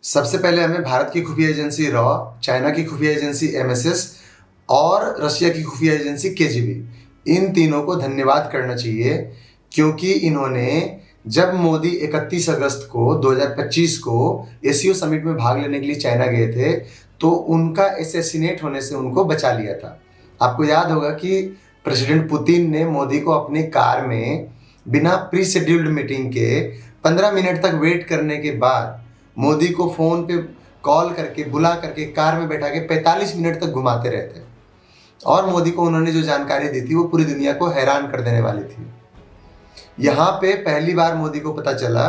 सबसे पहले हमें भारत की खुफिया एजेंसी रॉ, चाइना की खुफिया एजेंसी एमएसएस और रशिया की खुफिया एजेंसी केजीबी, इन तीनों को धन्यवाद करना चाहिए, क्योंकि इन्होंने जब मोदी 31 अगस्त को 2025 को एसीओ समिट में भाग लेने के लिए चाइना गए थे तो उनका एसेसिनेट होने से उनको बचा लिया था। आपको याद होगा कि प्रेसिडेंट पुतिन ने मोदी को अपनी कार में बिना प्री शेड्यूल्ड मीटिंग के 15 मिनट तक वेट करने के बाद मोदी को फ़ोन पे कॉल करके बुला करके कार में बैठा के 45 मिनट तक घुमाते रहते और मोदी को उन्होंने जो जानकारी दी थी वो पूरी दुनिया को हैरान कर देने वाली थी। यहाँ पे पहली बार मोदी को पता चला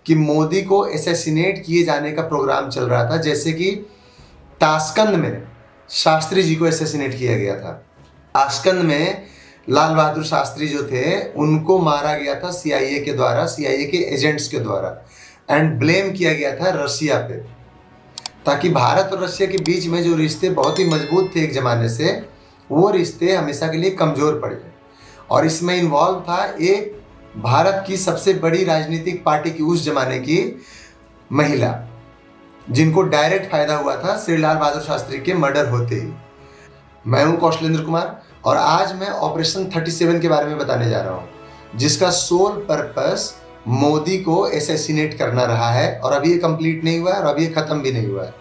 कि मोदी को एसेसिनेट किए जाने का प्रोग्राम चल रहा था, जैसे कि ताशकंद में शास्त्री जी को एसेसिनेट किया गया था। ताशकंद में लाल बहादुर शास्त्री जो थे उनको मारा गया था सीआईए के द्वारा, सीआईए के एजेंट्स के द्वारा, एंड ब्लेम किया गया था रशिया पे, ताकि भारत और रशिया के बीच में जो रिश्ते बहुत ही मजबूत थे एक ज़माने से, वो रिश्ते हमेशा के लिए कमज़ोर पड़ गए। और इसमें इन्वॉल्व था एक भारत की सबसे बड़ी राजनीतिक पार्टी की उस जमाने की महिला, जिनको डायरेक्ट फायदा हुआ था श्री लाल बहादुर शास्त्री के मर्डर होते ही। मैं हूं कौशलेंद्र कुमार और आज मैं ऑपरेशन 37 के बारे में बताने जा रहा हूं, जिसका सोल पर्पस मोदी को एसेसिनेट करना रहा है। और अभी ये कंप्लीट नहीं हुआ है और अभी ये ख़त्म भी नहीं हुआ है।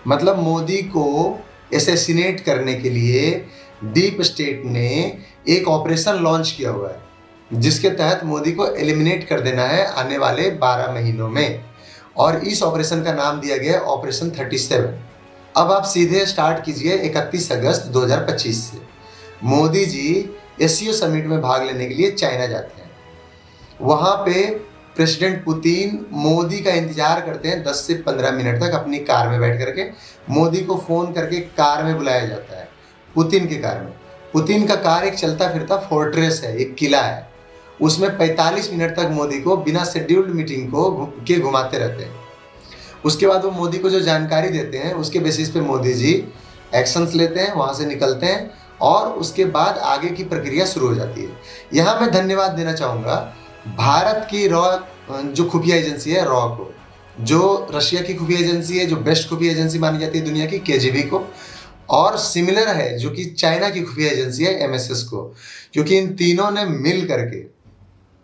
मतलब मोदी को एसेसिनेट करने के लिए डीप स्टेट ने एक ऑपरेशन लॉन्च किया हुआ है, जिसके तहत मोदी को एलिमिनेट कर देना है आने वाले 12 महीनों में। और इस ऑपरेशन का नाम दिया गया है ऑपरेशन 37। अब आप सीधे स्टार्ट कीजिए 31 अगस्त 2025 से। मोदी जी एसीओ समिट में भाग लेने के लिए चाइना जाते हैं। वहाँ पे प्रेसिडेंट पुतिन मोदी का इंतजार करते हैं 10 से 15 मिनट तक अपनी कार में बैठ करके। मोदी को फ़ोन करके कार में बुलाया जाता है, पुतिन के कार में। पुतिन का कार एक चलता फिरता फोर्ट्रेस है, एक किला है। उसमें 45 मिनट तक मोदी को बिना शेड्यूल्ड मीटिंग के घुमाते रहते हैं। उसके बाद वो मोदी को जो जानकारी देते हैं उसके बेसिस पे मोदी जी एक्शंस लेते हैं, वहाँ से निकलते हैं और उसके बाद आगे की प्रक्रिया शुरू हो जाती है। यहाँ मैं धन्यवाद देना चाहूँगा भारत की रॉ जो खुफिया एजेंसी है रॉ को, जो रशिया की खुफिया एजेंसी है, जो बेस्ट खुफिया एजेंसी मानी जाती है दुनिया की, केजीबी को, और सिमिलर है जो कि चाइना की खुफिया एजेंसी है एमएसएस को, क्योंकि इन तीनों ने मिल करके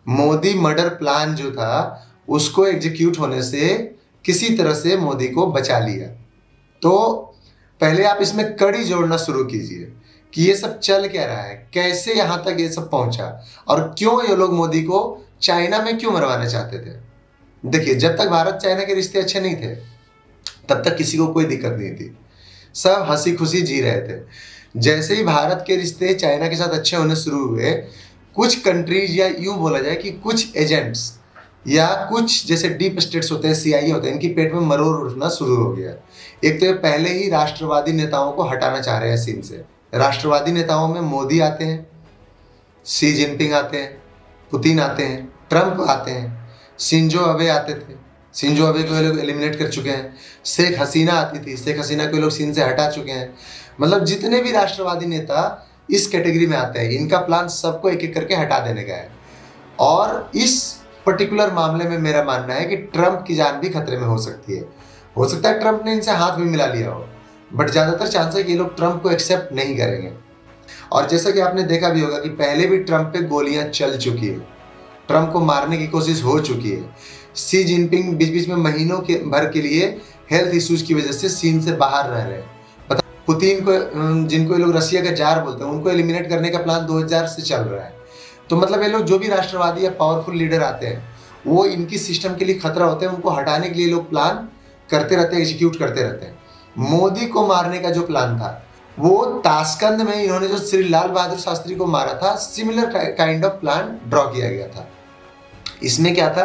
मोदी मर्डर प्लान जो था उसको एग्जीक्यूट होने से किसी तरह से मोदी को बचा लिया। तो पहले आप इसमें कड़ी जोड़ना शुरू कीजिए कि ये सब चल क्या रहा है, कैसे यहाँ तक ये सब पहुँचा और क्यों ये लोग मोदी को चाइना में क्यों मरवाना चाहते थे। देखिए, जब तक भारत चाइना के रिश्ते अच्छे नहीं थे तब तक किसी को कोई दिक्कत नहीं थी, सब हंसी खुशी जी रहे थे। जैसे ही भारत के रिश्ते चाइना के साथ अच्छे होने शुरू हुए, कुछ कंट्रीज या यूँ बोला जाए कि कुछ एजेंट्स या कुछ जैसे डीप स्टेट्स होते हैं, सीआईए होते हैं, इनकी पेट में मरोड़ उठना शुरू हो गया। एक तो ये पहले ही राष्ट्रवादी नेताओं को हटाना चाह रहे हैं सीन से। राष्ट्रवादी नेताओं में मोदी आते हैं, शी जिनपिंग आते हैं, पुतिन आते हैं, ट्रंप आते हैं, शिंजो अबे आते थे, शिंजो अबे को ये लोग एलिमिनेट कर चुके हैं, शेख हसीना आती थी, शेख हसीना को ये लोग सीन से हटा चुके हैं। मतलब जितने भी राष्ट्रवादी नेता इस कैटेगरी में आते हैं, इनका प्लान सबको एक एक करके हटा देने का है। और इस पर्टिकुलर मामले में मेरा मानना है कि ट्रंप की जान भी खतरे में हो सकती है। हो सकता है ट्रंप ने इनसे हाथ भी मिला लिया हो, बट ज़्यादातर चांस है कि ये लोग ट्रंप को एक्सेप्ट नहीं करेंगे। और जैसा कि आपने देखा भी होगा कि पहले भी ट्रंप पे गोलियां चल चुकी है, ट्रंप को मारने की कोशिश हो चुकी है। शी जिनपिंग बीच बीच में महीनों के भर के लिए हेल्थ इश्यूज की वजह से सीन से बाहर रह रहे हैं। पुतिन को, जिनको ये लोग रशिया का जार बोलते हैं, उनको एलिमिनेट करने का प्लान 2000 से चल रहा है। तो मतलब ये लोग जो भी राष्ट्रवादी या पावरफुल लीडर आते हैं वो इनकी सिस्टम के लिए खतरा होते हैं, उनको हटाने के लिए लोग प्लान करते रहते हैं, एग्जीक्यूट करते रहते हैं। मोदी को मारने का जो प्लान था वो ताशकंद में इन्होंने जो श्री लाल बहादुर शास्त्री को मारा था, similar kind of plan draw किया गया था। इसमें क्या था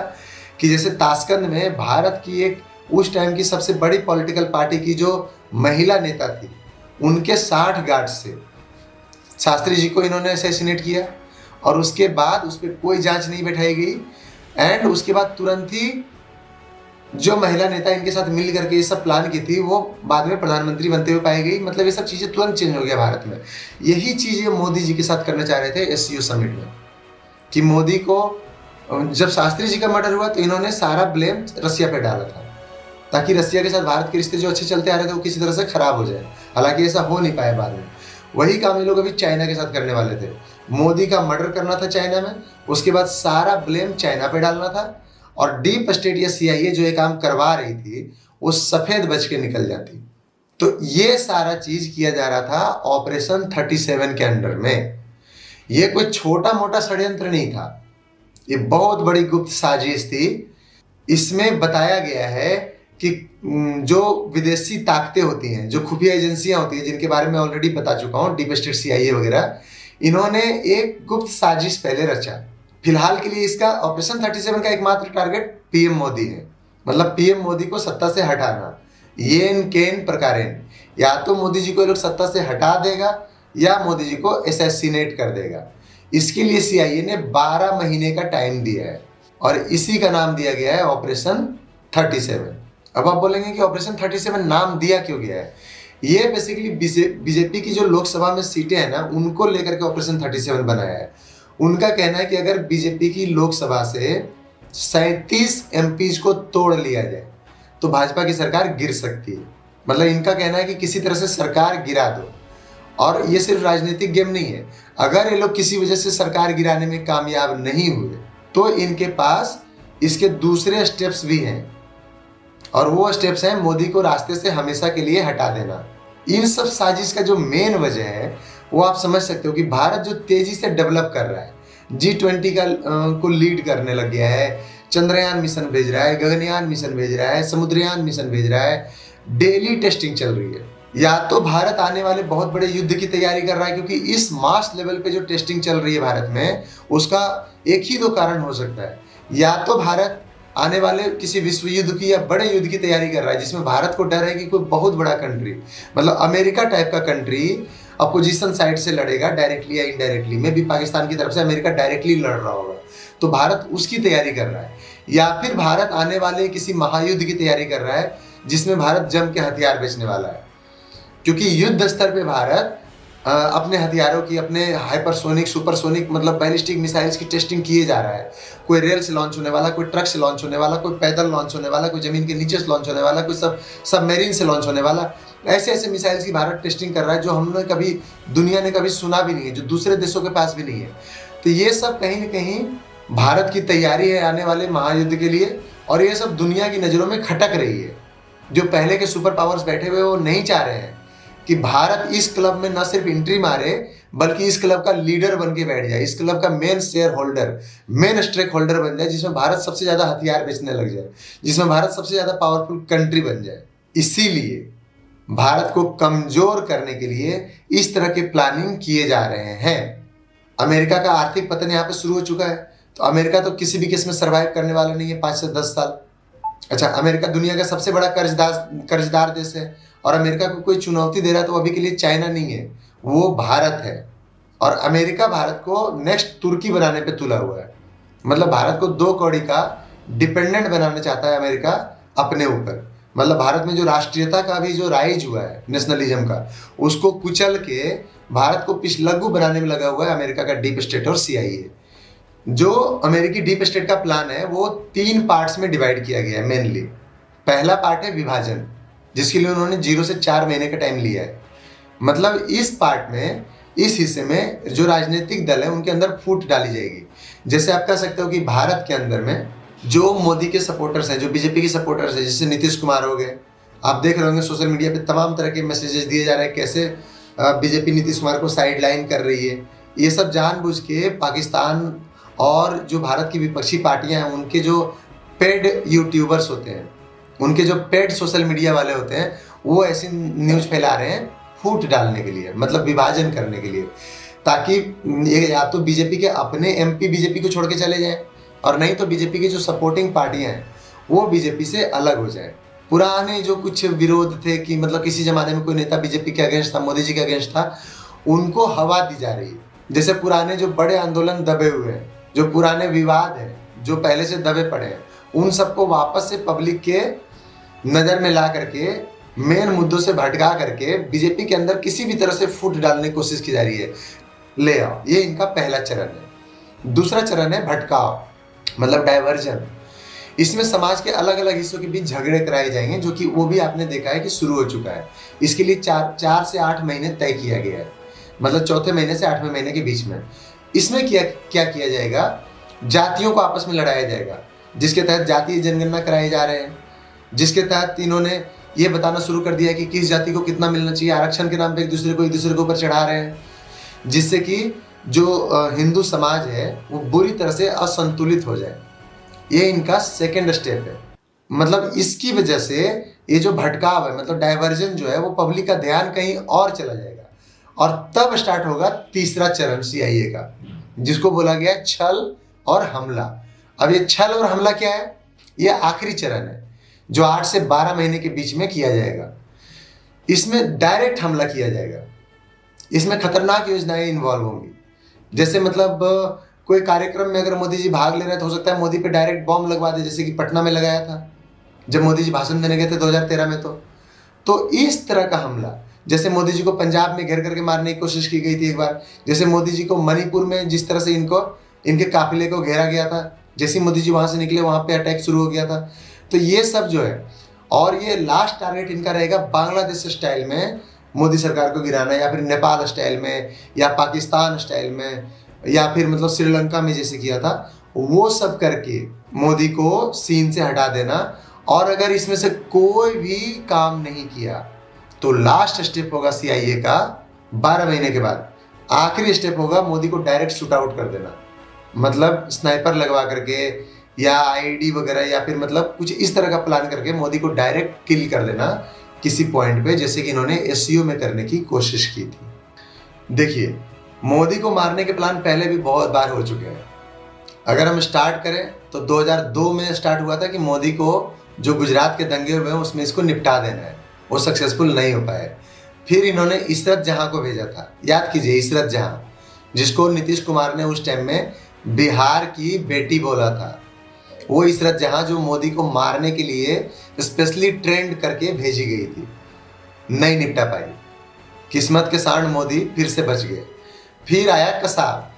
कि जैसे ताशकंद में भारत की एक उस टाइम की सबसे बड़ी पॉलिटिकल पार्टी की जो महिला नेता थी, उनके 60 गार्ड से शास्त्री जी को इन्होंने असैसिनेट किया और उसके बाद उस पर कोई जांच नहीं बैठाई गई। एंड उसके बाद तुरंत ही जो महिला नेता इनके साथ मिल करके ये सब प्लान की थी वो बाद में प्रधानमंत्री बनते हुए पाई गई। मतलब ये सब चीज़ें तुरंत चेंज हो गया भारत में। यही चीज़ें मोदी जी के साथ करना चाह रहे थे एसीओ समिट में, कि मोदी को जब शास्त्री जी का मर्डर हुआ तो इन्होंने सारा ब्लेम रसिया पे डाला था, ताकि रसिया के साथ भारत के रिश्ते जो अच्छे चलते आ रहे थे वो किसी तरह से खराब हो जाए। हालांकि ऐसा हो नहीं पाया बाद में। वही काम ये लोग अभी चाइना के साथ करने वाले थे। मोदी का मर्डर करना था चाइना में, उसके बाद सारा ब्लेम चाइना पे डालना था, और डीप स्टेट या CIA जो ये काम करवा रही थी वो सफेद बच के निकल जाती। तो ये सारा चीज किया जा रहा था ऑपरेशन 37 के अंडर में। ये कोई छोटा मोटा षड्यंत्र नहीं था, ये बहुत बड़ी गुप्त साजिश थी। इसमें बताया गया है कि जो विदेशी ताकतें होती हैं, जो खुफिया एजेंसियां होती हैं, जिनके बारे में ऑलरेडी बता चुका हूँ, डीप स्टेट CIA वगैरह, इन्होंने एक गुप्त साजिश पहले रचा। फिलहाल के लिए इसका ऑपरेशन 37 का एकमात्र टारगेट PM मोदी है। मतलब PM मोदी को सत्ता से हटाना, येन केन प्रकारेण। या तो मोदी जी को ये लोग सत्ता से हटा देगा या मोदी जी को असैसिनेट कर देगा। इसके लिए CIA ने 12 महीने का टाइम दिया है और इसी का नाम दिया गया है ऑपरेशन 37। अब आप बोलेंगे कि ऑपरेशन 37 नाम दिया क्यों गया है? ये बेसिकली बीजेपी की जो लोकसभा में सीटें हैं ना, उनको लेकर के ऑपरेशन 37 बनाया है। उनका कहना है कि अगर बीजेपी की लोकसभा से 37 MPs को तोड़ लिया जाए तो भाजपा की सरकार गिर सकती है। मतलब इनका कहना है कि किसी तरह से सरकार गिरा दो। और ये सिर्फ राजनीतिक गेम नहीं है, अगर ये लोग किसी वजह से सरकार गिराने में कामयाब नहीं हुए तो इनके पास इसके दूसरे स्टेप्स भी हैं, और वो स्टेप्स हैं मोदी को रास्ते से हमेशा के लिए हटा देना। इन सब साजिश का जो मेन वजह है वो आप समझ सकते हो कि भारत जो तेजी से डेवलप कर रहा है, G20 को लीड करने लग गया है, चंद्रयान मिशन भेज रहा है, गगनयान मिशन भेज रहा है, समुद्रयान मिशन भेज रहा है, डेली टेस्टिंग चल रही है। या तो भारत आने वाले बहुत बड़े युद्ध की तैयारी कर रहा है, क्योंकि इस मास लेवल पे जो टेस्टिंग चल रही है भारत में, उसका एक ही दो कारण हो सकता है। या तो भारत आने वाले किसी विश्व युद्ध की या बड़े युद्ध की तैयारी कर रहा है, जिसमें भारत को डर है कि कोई बहुत बड़ा कंट्री, मतलब अमेरिका टाइप का कंट्री अपोजिशन साइड से लड़ेगा, डायरेक्टली या इनडायरेक्टली। में भी पाकिस्तान की तरफ से अमेरिका डायरेक्टली लड़ रहा होगा, तो भारत उसकी तैयारी कर रहा है। या फिर भारत आने वाले किसी महायुद्ध की तैयारी कर रहा है, जिसमें भारत जम के हथियार बेचने वाला है, क्योंकि युद्ध स्तर पे भारत अपने हथियारों की, अपने हाइपरसोनिक, सुपरसोनिक, मतलब बैलिस्टिक मिसाइल्स की टेस्टिंग किए जा रहा है। कोई रेल से लॉन्च होने वाला, कोई ट्रक से लॉन्च होने वाला, कोई पैदल लॉन्च होने वाला, कोई जमीन के नीचे से लॉन्च होने वाला, कोई सबमरीन से लॉन्च होने वाला। ऐसे ऐसे मिसाइल्स की भारत टेस्टिंग कर रहा है जो हमने कभी, दुनिया ने कभी सुना भी नहीं है, जो दूसरे देशों के पास भी नहीं है। तो ये सब कहीं ना कहीं भारत की तैयारी है आने वाले महायुद्ध के लिए, और ये सब दुनिया की नज़रों में खटक रही है। जो पहले के सुपर पावर्स बैठे हुए वो नहीं चाह रहे हैं कि भारत इस क्लब में न सिर्फ एंट्री मारे, बल्कि इस क्लब का लीडर बन के बैठ जाए, इस क्लब का main share holder, main stake holder बन जाए, जिसमें भारत सबसे ज़्यादा हथियार बेचने लग जाए, जिसमें भारत सबसे ज़्यादा पावरफुल कंट्री बन जाए। इसीलिए भारत को कमजोर करने के लिए इस तरह के प्लानिंग किए जा रहे हैं। अमेरिका का आर्थिक पतन यहाँ पे शुरू हो चुका है, तो अमेरिका तो किसी भी केस में सर्वाइव करने वाला नहीं है 5 से 10 साल। अच्छा, अमेरिका दुनिया का सबसे बड़ा कर्जदार देश है, और अमेरिका को कोई चुनौती दे रहा है तो अभी के लिए चाइना नहीं है, वो भारत है। और अमेरिका भारत को नेक्स्ट तुर्की बनाने पे तुला हुआ है। मतलब भारत को 2 कौड़ी का डिपेंडेंट बनाना चाहता है अमेरिका अपने ऊपर। मतलब भारत में जो राष्ट्रीयता का भी जो राइज हुआ है, नेशनलिज्म का, उसको कुचल के भारत को पिछलग्गू बनाने में लगा हुआ है अमेरिका का डीप स्टेट और CIA। जो अमेरिकी डीप स्टेट का प्लान है वो 3 पार्ट्स में डिवाइड किया गया है मेनली। पहला पार्ट है विभाजन, जिसके लिए उन्होंने 0 से 4 महीने का टाइम लिया है। मतलब इस पार्ट में, इस हिस्से में जो राजनीतिक दल है उनके अंदर फूट डाली जाएगी। जैसे आप कह सकते हो कि भारत के अंदर में जो मोदी के सपोर्टर्स हैं, जो बीजेपी के सपोर्टर्स हैं, जैसे नीतीश कुमार हो गए, आप देख रहे होंगे सोशल मीडिया पे तमाम तरह के मैसेजेस दिए जा रहे हैं कैसे बीजेपी नीतीश कुमार को साइड लाइन कर रही है। ये सब जानबूझ के पाकिस्तान और जो भारत की विपक्षी पार्टियां हैं, उनके जो पेड यूट्यूबर्स होते हैं, उनके जो पेड सोशल मीडिया वाले होते हैं, वो ऐसी न्यूज़ फैला रहे हैं फूट डालने के लिए, मतलब विभाजन करने के लिए, ताकि ये या तो बीजेपी के अपने MP बीजेपी को छोड़ के चले जाएं, और नहीं तो बीजेपी की जो सपोर्टिंग पार्टियां हैं वो बीजेपी से अलग हो जाए। पुराने जो कुछ विरोध थे कि मतलब किसी ज़माने में कोई नेता बीजेपी के अगेंस्ट था, मोदी जी के अगेंस्ट था, उनको हवा दी जा रही है। जैसे पुराने जो बड़े आंदोलन दबे हुए हैं, जो पुराने विवाद हैं, जो पहले से दबे पड़े हैं, उन सबको वापस से पब्लिक के नज़र में ला करके, मेन मुद्दों से भटका करके बीजेपी के अंदर किसी भी तरह से फूट डालने की कोशिश की जा रही है। ले आओ, ये इनका पहला चरण है। दूसरा चरण है भटकाव, मतलब डाइवर्जन। इसमें समाज के अलग अलग हिस्सों के बीच झगड़े कराए जाएंगे, जो कि वो भी आपने देखा है कि शुरू हो चुका है। इसके लिए 4 से 8 महीने तय किया गया है, मतलब चौथे महीने से 8वें महीने के बीच में। इसमें क्या किया जाएगा, जातियों को आपस में लड़ाया जाएगा, जिसके तहत जातीय जनगणना कराए जा रहे हैं, जिसके तहत इन्होंने ये बताना शुरू कर दिया कि किस जाति को कितना मिलना चाहिए। आरक्षण के नाम पे एक दूसरे के ऊपर चढ़ा रहे हैं, जिससे कि जो हिंदू समाज है वो बुरी तरह से असंतुलित हो जाए। ये इनका सेकेंड स्टेप है। मतलब इसकी वजह से ये जो भटकाव है, मतलब डाइवर्जन जो है, वो पब्लिक का ध्यान कहीं और चला जाएगा, और तब स्टार्ट होगा तीसरा चरण CIA का, जिसको बोला गया है छल और हमला। अब ये छल और हमला क्या है, ये आखिरी चरण है जो 8 से 12 महीने के बीच में किया जाएगा। इसमें डायरेक्ट हमला किया जाएगा। इसमें खतरनाक योजनाएं इन्वॉल्व होंगी, जैसे मतलब कोई कार्यक्रम में अगर मोदी जी भाग ले रहे हैं तो हो सकता है मोदी पे डायरेक्ट बॉम्ब लगवा दे, जैसे कि पटना में लगाया था जब मोदी जी भाषण देने गए थे 2013 में। तो इस तरह का हमला, जैसे मोदी जी को पंजाब में घेर करके मारने की कोशिश की गई थी एक बार, जैसे मोदी जी को मणिपुर में जिस तरह से इनके काफिले को घेरा गया था, जैसे मोदी जी वहां से निकले वहां पे अटैक शुरू हो गया था। तो ये सब जो है, और ये लास्ट टारगेट इनका रहेगा बांग्लादेश स्टाइल में मोदी सरकार को गिराना, या फिर नेपाल स्टाइल में, या पाकिस्तान स्टाइल में, या फिर मतलब श्रीलंका में जैसे किया था, वो सब करके मोदी को सीन से हटा देना। और अगर इसमें से कोई भी काम नहीं किया तो लास्ट स्टेप होगा CIA का 12 महीने के बाद। आखिरी स्टेप होगा मोदी को डायरेक्ट शूट आउट कर देना, मतलब स्नाइपर लगवा करके या IED वगैरह, या फिर मतलब कुछ इस तरह का प्लान करके मोदी को डायरेक्ट किल कर देना किसी पॉइंट पे, जैसे कि इन्होंने SCO में करने की कोशिश की थी। देखिए, मोदी को मारने के प्लान पहले भी बहुत बार हो चुके हैं। अगर हम स्टार्ट करें तो 2002 में स्टार्ट हुआ था कि मोदी को जो गुजरात के दंगे हुए हैं उसमें इसको निपटा देना है, वो सक्सेसफुल नहीं हो पाए। फिर इन्होंने इशरत जहां को भेजा था, याद कीजिए, इशरत जहां, जिसको नीतीश कुमार ने उस टाइम में बिहार की बेटी बोला था। वो इशरत जहां जो मोदी को मारने के लिए स्पेशली ट्रेंड करके भेजी गई थी, नहीं निपटा पाई। किस्मत के साथ मोदी फिर से बच गए। फिर आया कसाब,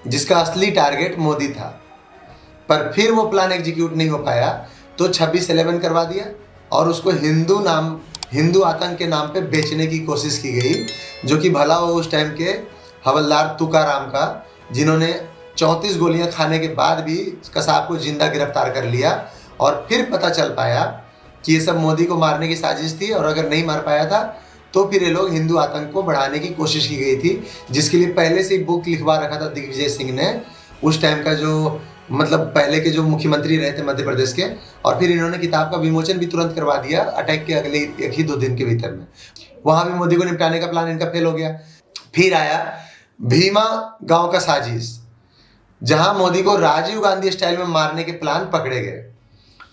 जिसका असली टारगेट मोदी था, पर फिर वो प्लान एग्जीक्यूट नहीं हो पाया, तो 26/11 करवा दिया और उसको हिंदू आतंक के नाम पे बेचने की कोशिश की गई, जो कि भला हो उस टाइम के हवलदार तुकाराम का, जिन्होंने 34 गोलियां खाने के बाद भी कसाब को जिंदा गिरफ्तार कर लिया। और फिर पता चल पाया कि ये सब मोदी को मारने की साजिश थी, और अगर नहीं मार पाया था तो फिर ये लोग हिंदू आतंक को बढ़ाने की कोशिश की गई थी, जिसके लिए पहले से ही बुक लिखवा रखा था दिग्विजय सिंह ने, उस टाइम का जो मतलब पहले के जो मुख्यमंत्री रहे थे मध्य प्रदेश के। और फिर इन्होंने किताब का विमोचन भी तुरंत करवा दिया अटैक के अगले 1 ही 2 दिन के भीतर में। वहां भी मोदी को निपटाने का प्लान इनका फेल हो गया। फिर आया भीमा गांव का साजिश, जहां मोदी को राजीव गांधी स्टाइल में मारने के प्लान पकड़े गए।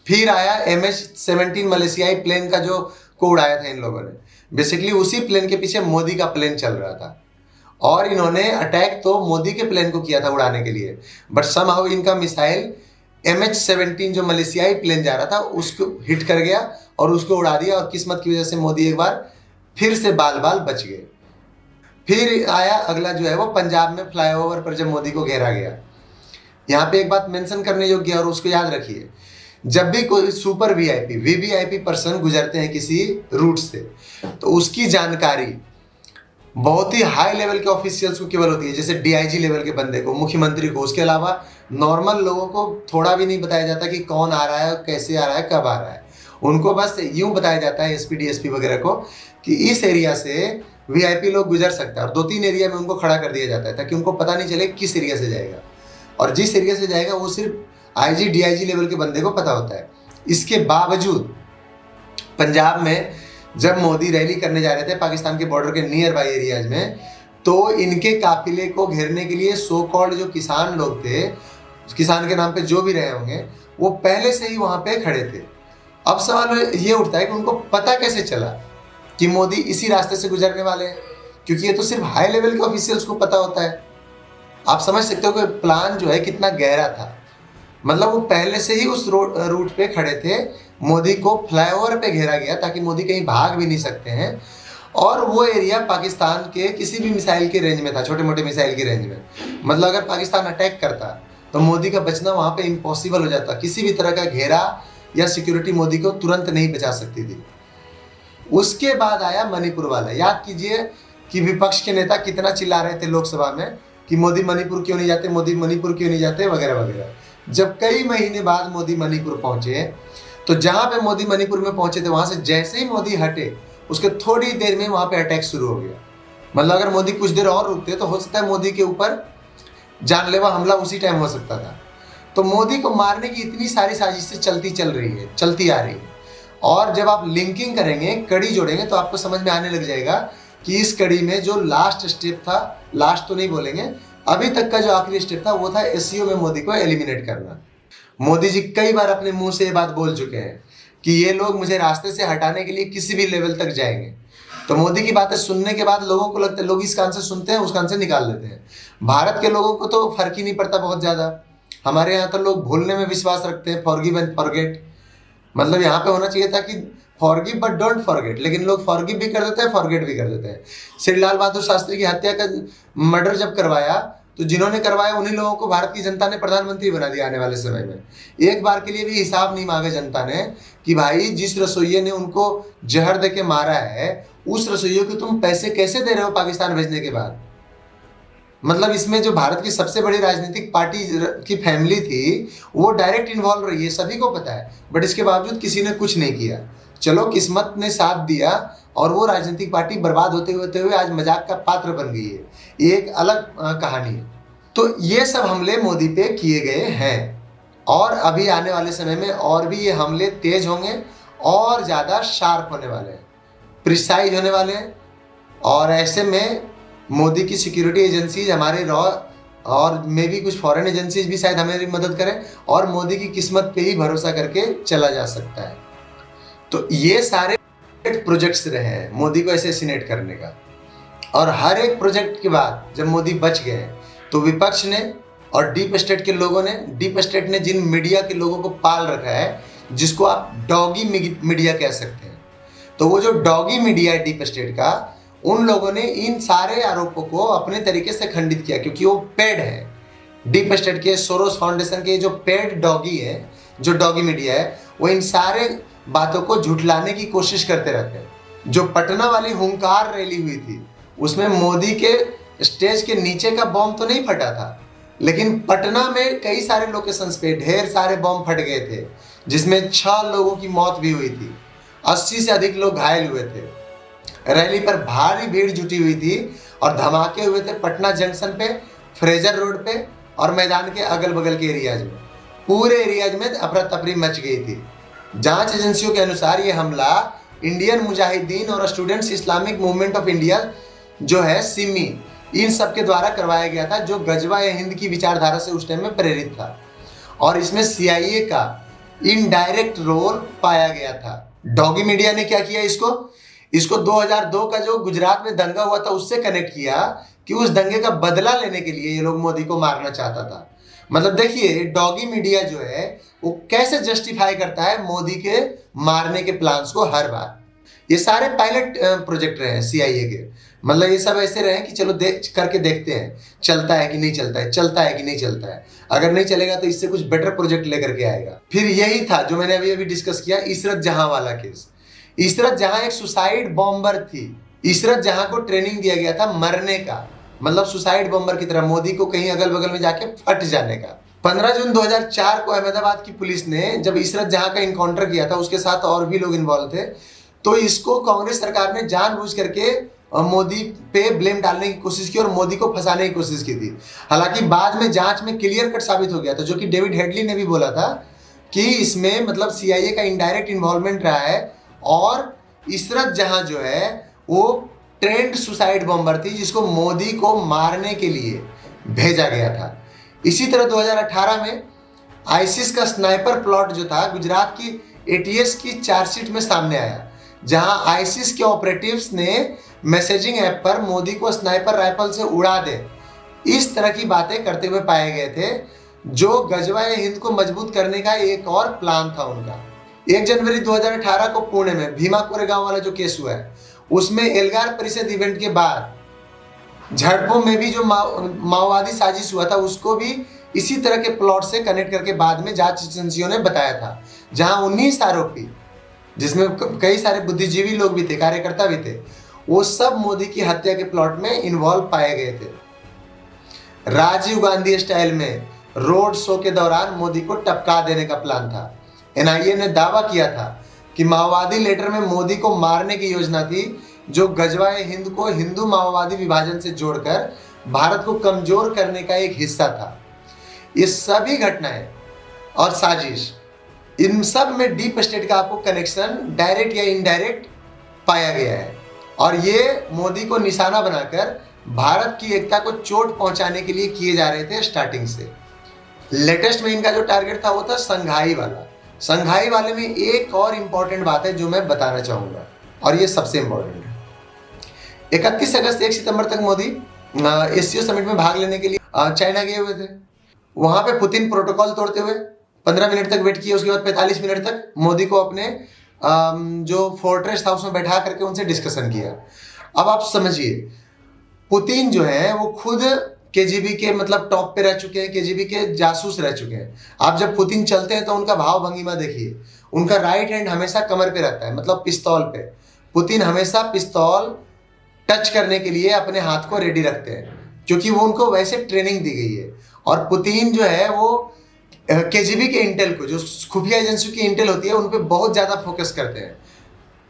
फिर आया MH17 मलेशियाई प्लेन का जो को उड़ाया था इन लोगों ने, बेसिकली उसी प्लेन के पीछे मोदी का प्लेन चल रहा था, और इन्होंने अटैक तो मोदी के प्लेन को किया था उड़ाने के लिए, बट समहाउ इनका मिसाइल MH17 जो मलेशियाई प्लेन जा रहा था उसको हिट कर गया और उसको उड़ा दिया, और किस्मत की वजह से मोदी एक बार फिर से बाल बच गए। फिर आया अगला जो है वो पंजाब में फ्लाईओवर पर जब मोदी को घेरा गया। यहाँ पे एक बात मेंशन करने योग्य है और उसको याद रखिए, जब भी कोई सुपर VVIP पर्सन गुजरते हैं किसी रूट से, तो उसकी जानकारी बहुत ही हाई लेवल के ऑफिशियल्स को केवल होती है, जैसे DIG लेवल के बंदे को, मुख्यमंत्री को। उसके अलावा नॉर्मल लोगों को थोड़ा भी नहीं बताया जाता कि कौन आ रहा है, कैसे आ रहा है, कब आ रहा है। उनको बस यूं बताया जाता है SP DSP वगैरह को कि इस एरिया से VIP लोग गुजर सकता है, और 2-3 एरिया में उनको खड़ा कर दिया जाता है ताकि उनको पता नहीं चले किस एरिया से जाएगा, और जिस एरिया से जाएगा वो सिर्फ IG DIG लेवल के बंदे को पता होता है। इसके बावजूद पंजाब में जब मोदी रैली करने जा रहे थे पाकिस्तान के बॉर्डर के नियर बाई एरियाज में, तो इनके काफिले को घेरने के लिए सो कॉल्ड जो किसान लोग थे, किसान के नाम पे जो भी रहे होंगे, वो पहले से ही वहां पे खड़े थे। अब सवाल ये उठता है कि उनको पता कैसे चला कि मोदी इसी रास्ते से गुजरने वाले हैं, क्योंकि ये तो सिर्फ हाई लेवल के ऑफिशियल्स को पता होता है। आप समझ सकते हो कि प्लान जो है कितना गहरा था। मतलब वो पहले से ही उस रूट पे खड़े थे, मोदी को फ्लाईओवर पे घेरा गया ताकि मोदी कहीं भाग भी नहीं सकते हैं, और वो एरिया पाकिस्तान के किसी भी मिसाइल के रेंज में था, छोटे मोटे मिसाइल की रेंज में। मतलब अगर पाकिस्तान अटैक करता तो मोदी का बचना वहाँ पे इम्पॉसिबल हो जाता। किसी भी तरह का घेरा या सिक्योरिटी मोदी को तुरंत नहीं बचा सकती थी। उसके बाद आया मणिपुर वाला। याद कीजिए कि विपक्ष के नेता कितना चिल्ला रहे थे लोकसभा में कि मोदी मणिपुर क्यों नहीं जाते, मोदी मणिपुर क्यों नहीं जाते, वगैरह वगैरह। जब कई महीने बाद मोदी मणिपुर पहुंचे, तो जहां पे मोदी मणिपुर में पहुंचे थे, वहां से जैसे ही मोदी हटे, उसके थोड़ी देर में वहां पे अटैक शुरू हो गया। मतलब अगर मोदी कुछ देर और रुकते तो हो सकता है मोदी के ऊपर जानलेवा हमला उसी टाइम हो सकता था। तो मोदी को मारने की इतनी सारी साजिशें चलती आ रही है। और जब आप लिंकिंग करेंगे, कड़ी जोड़ेंगे, तो आपको समझ में आने लग जाएगा कि इस कड़ी में जो लास्ट स्टेप था, लास्ट तो नहीं बोलेंगे, अभी तक का जो आखिरी स्टेप था, वो था एससीओ में मोदी को एलिमिनेट करना। मोदी जी कई बार अपने मुंह से ये बात बोल चुके हैं कि ये लोग मुझे रास्ते से हटाने के लिए किसी भी लेवल तक जाएंगे। तो मोदी की बातें सुनने के बाद लोगों को लगता है, लोग इस कान से सुनते हैं, उस कान से निकाल देते हैं। भारत के लोगों को तो फर्क ही नहीं पड़ता बहुत ज़्यादा। हमारे यहाँ तो लोग भूलने में विश्वास रखते हैं, फॉरगिव एंड फॉरगेट। मतलब यहाँ पे होना चाहिए था कि फॉरगिव बट डोंट फॉरगेट, लेकिन लोग फॉरगिव भी कर देते हैं, फॉरगेट भी कर देते हैं। श्री लाल बहादुर शास्त्री की हत्या का मर्डर जब करवाया, तो जिन्होंने करवाया उन्हीं लोगों को भारत की जनता ने प्रधानमंत्री बना दिया आने वाले समय में। एक बार के लिए भी हिसाब नहीं मांगा जनता ने कि भाई जिस रसोइये ने उनको जहर दे के मारा है, उस रसोइये को तुम पैसे कैसे दे रहे हो पाकिस्तान भेजने के बाद। मतलब इसमें जो भारत की सबसे बड़ी राजनीतिक पार्टी की फैमिली थी, वो डायरेक्ट इन्वॉल्व रही है, सभी को पता है। बट इसके बावजूद किसी ने कुछ नहीं किया। चलो किस्मत ने साथ दिया और वो राजनीतिक पार्टी बर्बाद होते हुए आज मजाक का पात्र बन गई है। ये एक अलग कहानी है। तो ये सब हमले मोदी पे किए गए हैं और अभी आने वाले समय में और भी ये हमले तेज होंगे और ज़्यादा शार्प होने वाले हैं, प्रिसाइज होने वाले हैं। और ऐसे में मोदी की सिक्योरिटी एजेंसीज, हमारे रॉ और मे भी कुछ फॉरेन एजेंसीज भी शायद हमें मदद करें और मोदी की किस्मत पे ही भरोसा करके चला जा सकता है। तो ये सारे प्रोजेक्ट्स रहे हैं मोदी को असैसिनेट करने का। और हर एक प्रोजेक्ट के बाद जब मोदी बच गए, तो विपक्ष ने और डीप स्टेट के लोगों ने, डीप स्टेट ने जिन मीडिया के लोगों को पाल रखा है, जिसको आप डॉगी मीडिया कह सकते हैं, तो वो जो डॉगी मीडिया है डीप स्टेट का, उन लोगों ने इन सारे आरोपों को अपने तरीके से खंडित किया, क्योंकि वो पेड है। डीप स्टेट के, सोरोस फाउंडेशन के जो पेड डॉगी है, जो डॉगी मीडिया है, वो इन सारे बातों को झुठलाने की कोशिश करते रहते हैं। जो पटना वाली हुंकार रैली हुई थी, उसमें मोदी के स्टेज के नीचे का बॉम्ब तो नहीं फटा था, लेकिन पटना में कई सारे लोकेशंस पे ढेर सारे बॉम्ब फट गए थे, जिसमें 6 लोगों की मौत भी हुई थी, 80 से अधिक लोग घायल हुए थे। रैली पर भारी भीड़ जुटी हुई थी और धमाके हुए थे पटना जंक्शन पे, फ्रेजर रोड पे और मैदान के अगल बगल के एरियाज में। पूरे एरियाज में अफरा तफरी मच गई थी। जांच एजेंसियों के अनुसार ये हमला इंडियन मुजाहिदीन और students Islamic movement of India जो है सिमी, इन सब के द्वारा करवाया गया था, जो गजवा या हिंद की विचारधारा से उस टाइम में प्रेरित था। और इसमें सीआईए का इनडायरेक्ट रोल पाया गया था। डॉगी मीडिया ने क्या किया, इसको 2002 का जो गुजरात में दंगा हुआ था उससे कनेक्ट किया कि उस दंगे का बदला लेने के लिए ये लोग मोदी को मारना चाहता था। मतलब देखिए डॉगी मीडिया जो है वो कैसे जस्टिफाई करता है मोदी के मारने के प्लान्स को हर बार। ये सारे पायलट प्रोजेक्ट रहे हैं सीआईए के। मतलब ये सब ऐसे रहे कि चलो करके देखते हैं चलता है कि नहीं चलता है, चलता है कि नहीं चलता है। अगर नहीं चलेगा तो इससे कुछ बेटर प्रोजेक्ट लेकर के आएगा। फिर यही था जो मैंने अभी डिस्कस किया, इशरत जहां वाला केस। इशरत जहां एक सुसाइड बॉम्बर थी। इशरत जहां को ट्रेनिंग दिया गया था मरने का, मतलब सुसाइड बॉम्बर की तरह मोदी को कहीं अगल बगल में जाके फट जाने का। 15 जून 2004 को अहमदाबाद की पुलिस ने जब इशरत जहां का इनकाउंटर किया था, उसके साथ और भी लोग इन्वॉल्व थे, तो इसको कांग्रेस सरकार ने जानबूझ करके मोदी पे ब्लेम डालने की कोशिश की और मोदी को फंसाने की कोशिश की थी। हालांकि बाद में जांच में क्लियर कट साबित हो गया था, जो कि डेविड हेडली ने भी बोला था कि इसमें मतलब सीआईए का इनडायरेक्ट इन्वॉल्वमेंट रहा है और इशरत जहां जो है वो ट्रेंड सुसाइड बॉम्बर थी, जिसको मोदी को मारने के लिए भेजा गया था। इसी तरह 2018 में आईसिस का स्नाइपर प्लॉट जो था गुजरात की एटीएस की चार्जशीट में सामने आया, जहां आईसिस के ऑपरेटिव्स ने मैसेजिंग ऐप पर मोदी को स्नाइपर राइफल से उड़ा दे, इस तरह की बातें करते हुए पाए गए थे, जो गजवा हिंद को मजबूत करने का एक और प्लान था उनका। 1 जनवरी 2018 को पुणे में भीमा कोरेगांव वाला जो केस हुआ है, उसमें एल्गार परिषद इवेंट के बाद झड़पों में भी जो माओवादी साजिश हुआ था, उसको भी इसी तरह के प्लॉट से कनेक्ट करके बाद में जांच एजेंसियों ने बताया था, जहां 19 आरोपी, जिसमें कई सारे बुद्धिजीवी लोग भी थे, कार्यकर्ता भी थे, वो सब मोदी की हत्या के प्लॉट में इन्वॉल्व पाए गए थे। राजीव गांधी स्टाइल में रोड शो के दौरान मोदी को टपका देने का प्लान था। एनआईए ने दावा किया था कि माओवादी लेटर में मोदी को मारने की योजना थी, जो गजवाए हिंद को हिंदू माओवादी विभाजन से जोड़कर भारत को कमजोर करने का एक हिस्सा था। ये सभी घटनाएं और साजिश, इन सब में डीप स्टेट का आपको कनेक्शन डायरेक्ट या इनडायरेक्ट पाया गया है, और ये मोदी को निशाना बनाकर भारत की एकता को चोट पहुंचाने के लिए किए जा रहे थे स्टार्टिंग से। लेटेस्ट में इनका जो टारगेट था वो था संघाई वाला। संघाई वाले में एक और इम्पॉर्टेंट बात है जो मैं बताना चाहूँगा, और ये सबसे इम्पॉर्टेंट है। 31 अगस्त 1 सितंबर तक मोदी एससीओ समिट में भाग लेने के लिए चाइना गए हुए थे। वहाँ पे पुतिन प्रोटोकॉल तोड़ते हुए 15 मिनट तक वेट किया, उसके बाद 45 मिनट तक मोदी को अपने जो फोर्ट्रेस था उसमें बैठा करके उनसे डिस्कशन किया। अब आप समझिए, पुतिन जो है वो खुद केजीबी के मतलब टॉप पे रह चुके हैं, केजीबी के जासूस रह चुके हैं। आप जब पुतिन चलते हैं तो उनका भाव भंगिमा देखिए, उनका राइट हैंड हमेशा कमर पे रहता है, मतलब पिस्तौल पे। पुतिन हमेशा पिस्तौल टच करने के लिए अपने हाथ को रेडी रखते हैं, क्योंकि वो उनको वैसे ट्रेनिंग दी गई है। और पुतिन जो है वो केजीबी के इंटेल को, जो खुफिया एजेंसी की इंटेल होती है, उन पर बहुत ज़्यादा फोकस करते हैं।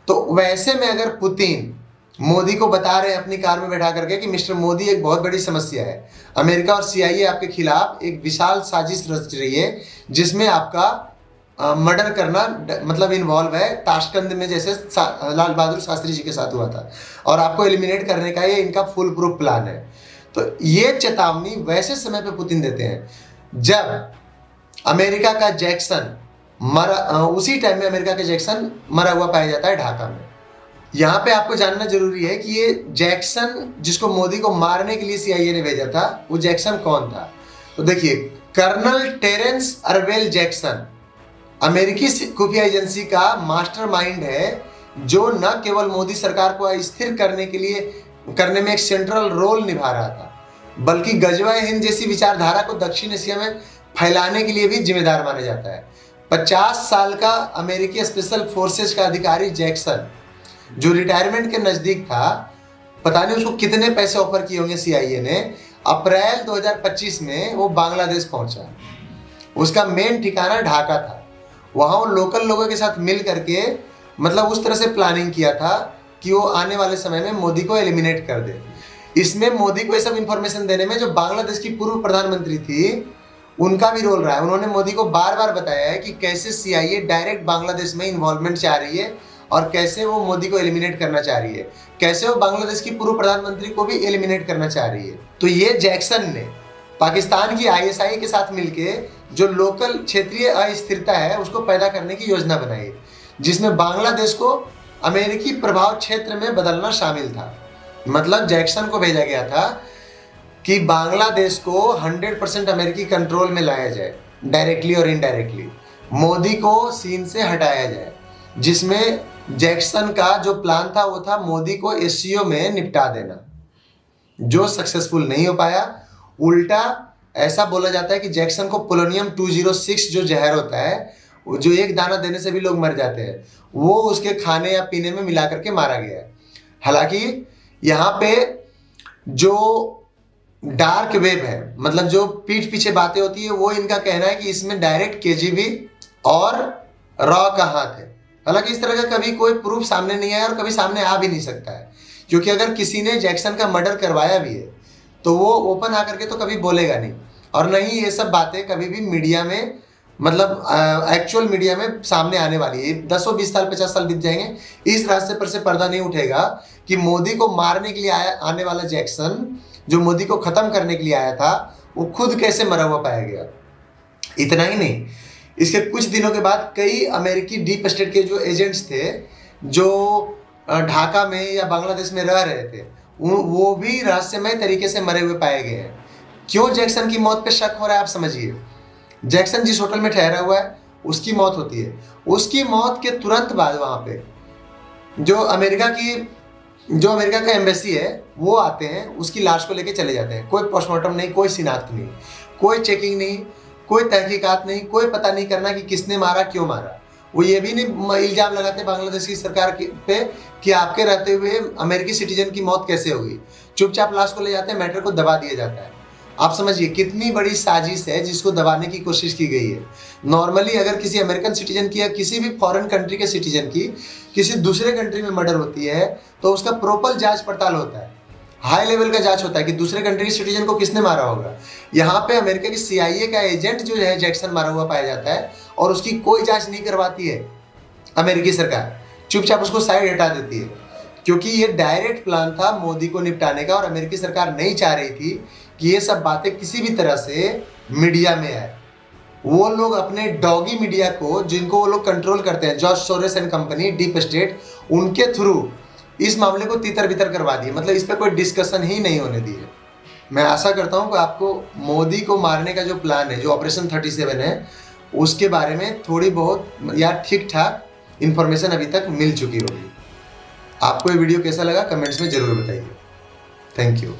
तो वैसे में अगर पुतिन मोदी को बता रहे हैं अपनी कार में बैठा करके कि मिस्टर मोदी एक बहुत बड़ी समस्या है, अमेरिका और सीआईए आपके खिलाफ एक विशाल साजिश रच रही है, जिसमें आपका मर्डर करना मतलब इन्वॉल्व है, ताशकंद में जैसे लाल बहादुर शास्त्री जी के साथ हुआ था, और आपको एलिमिनेट करने का ये इनका फुल प्रूफ प्लान है। तो ये चेतावनी वैसे समय पे पुतिन देते हैं जब अमेरिका का जैक्सन उसी टाइम में अमेरिका का जैक्सन मरा हुआ पाया जाता है ढाका में। यहाँ पे आपको जानना जरूरी है कि ये जैक्सन जिसको मोदी को मारने के लिए सीआईए ने भेजा था, वो जैक्सन कौन था? तो देखिए, कर्नल टेरेंस अर्वेल जैक्सन अमेरिकी खुफिया एजेंसी का मास्टरमाइंड है, जो न केवल मोदी सरकार को अस्थिर करने में एक सेंट्रल रोल निभा रहा था, बल्कि गजवाए हिंद जैसी विचारधारा को दक्षिण एशिया में फैलाने के लिए भी जिम्मेदार माना जाता है। 50 साल का अमेरिकी स्पेशल फोर्सेज का अधिकारी जैक्सन, जो रिटायरमेंट के नज़दीक था, पता नहीं उसको कितने पैसे ऑफर किए होंगे सीआईए ने, अप्रैल 2025 में वो बांग्लादेश पहुंचा। उसका मेन ठिकाना ढाका था। वहाँ वो लोकल लोगों के साथ मिल करके मतलब उस तरह से प्लानिंग किया था कि वो आने वाले समय में मोदी को एलिमिनेट कर दे। इसमें मोदी को ये सब इन्फॉर्मेशन देने में जो बांग्लादेश की पूर्व प्रधानमंत्री थी, उनका भी रोल रहा है। उन्होंने मोदी को बार बार बताया है कि कैसे सीआईए डायरेक्ट बांग्लादेश में इन्वॉल्वमेंट चाह रही है, और कैसे वो मोदी को एलिमिनेट करना चाह रही है, कैसे वो बांग्लादेश की पूर्व प्रधानमंत्री को भी एलिमिनेट करना चाह रही है। तो ये जैक्सन ने पाकिस्तान की आईएसआई के साथ मिलके जो लोकल क्षेत्रीय अस्थिरता है उसको पैदा करने की योजना बनाई, जिसमें बांग्लादेश को अमेरिकी प्रभाव क्षेत्र में बदलना शामिल था। मतलब जैक्सन को भेजा गया था कि बांग्लादेश को 100% अमेरिकी कंट्रोल में लाया जाए, डायरेक्टली और इनडायरेक्टली मोदी को सीन से हटाया जाए। जिसमें जैक्सन का जो प्लान था वो था मोदी को एससीओ में निपटा देना, जो सक्सेसफुल नहीं हो पाया। उल्टा ऐसा बोला जाता है कि जैक्सन को पोलोनियम 206 जो जहर होता है, जो एक दाना देने से भी लोग मर जाते हैं, वो उसके खाने या पीने में मिला करके मारा गया है। हालांकि यहाँ पे जो डार्क वेब है, मतलब जो पीठ पीछे बातें होती है, वो इनका कहना है कि इसमें डायरेक्ट केजीबी और रॉ का हाथ है। हालांकि इस तरह का कभी कोई प्रूफ सामने नहीं आया और कभी सामने आ भी नहीं सकता है, क्योंकि अगर किसी ने जैक्सन का मर्डर करवाया भी है तो वो ओपन आकर के तो कभी बोलेगा नहीं, और नहीं ये सब बातें कभी भी मीडिया में मतलब एक्चुअल मीडिया में सामने आने वाली है। 10 20 साल 50 साल बीत जाएंगे, इस रास्ते पर से पर्दा नहीं उठेगा कि मोदी को मारने के लिए आने वाला जैक्सन, जो मोदी को खत्म करने के लिए आया था, वो खुद कैसे मरा हुआ पाया गया। इतना ही नहीं, इसके कुछ दिनों के बाद कई अमेरिकी डीप स्टेट के जो एजेंट्स थे, जो ढाका में या बांग्लादेश में रह रहे थे, वो भी रहस्यमय तरीके से मरे हुए पाए गए हैं। क्यों जैक्सन की मौत पे शक हो रहा है, आप समझिए। जैक्सन जिस होटल में ठहरा हुआ है उसकी मौत होती है, उसकी मौत के तुरंत बाद वहाँ पे जो अमेरिका का एम्बेसी है वो आते हैं, उसकी लाश को लेके चले जाते हैं। कोई पोस्टमार्टम नहीं, कोई शिनाख्त नहीं। कोई चेकिंग नहीं, कोई तहकीकात नहीं, कोई पता नहीं करना कि किसने मारा, क्यों मारा। वो ये भी नहीं इल्जाम लगाते बांग्लादेश की सरकार पे कि आपके रहते हुए अमेरिकी सिटीजन की मौत कैसे हो गई। चुपचाप लाश को ले जाते हैं, मैटर को दबा दिया जाता है। आप समझिए कितनी बड़ी साजिश है जिसको दबाने की कोशिश की गई है। नॉर्मली अगर किसी अमेरिकन सिटीजन की या किसी भी फॉरेन कंट्री के सिटीजन की किसी दूसरे कंट्री में मर्डर होती है तो उसका प्रॉपर जांच पड़ताल होता है, हाई लेवल का जांच होता है कि दूसरे कंट्री के सिटीजन को किसने मारा होगा। यहाँ पे अमेरिका की CIA का एजेंट जो है जैक्सन मारा हुआ पाया जाता है और उसकी कोई जांच नहीं करवाती है अमेरिकी सरकार, चुपचाप उसको साइड हटा देती है, क्योंकि ये डायरेक्ट प्लान था मोदी को निपटाने का और अमेरिकी सरकार नहीं चाह रही थी कि ये सब बातें किसी भी तरह से मीडिया में आए। वो लोग अपने डॉगी मीडिया को, जिनको वो लोग कंट्रोल करते हैं, George Soros and company, deep state, उनके थ्रू इस मामले को तीतर बितर करवा दिए, मतलब इस पर कोई डिस्कशन ही नहीं होने दिए। मैं आशा करता हूँ कि आपको मोदी को मारने का जो प्लान है, जो ऑपरेशन 37 है, उसके बारे में थोड़ी बहुत या ठीक ठाक इन्फॉर्मेशन अभी तक मिल चुकी होगी। आपको ये वीडियो कैसा लगा कमेंट्स में ज़रूर बताइए। Thank you.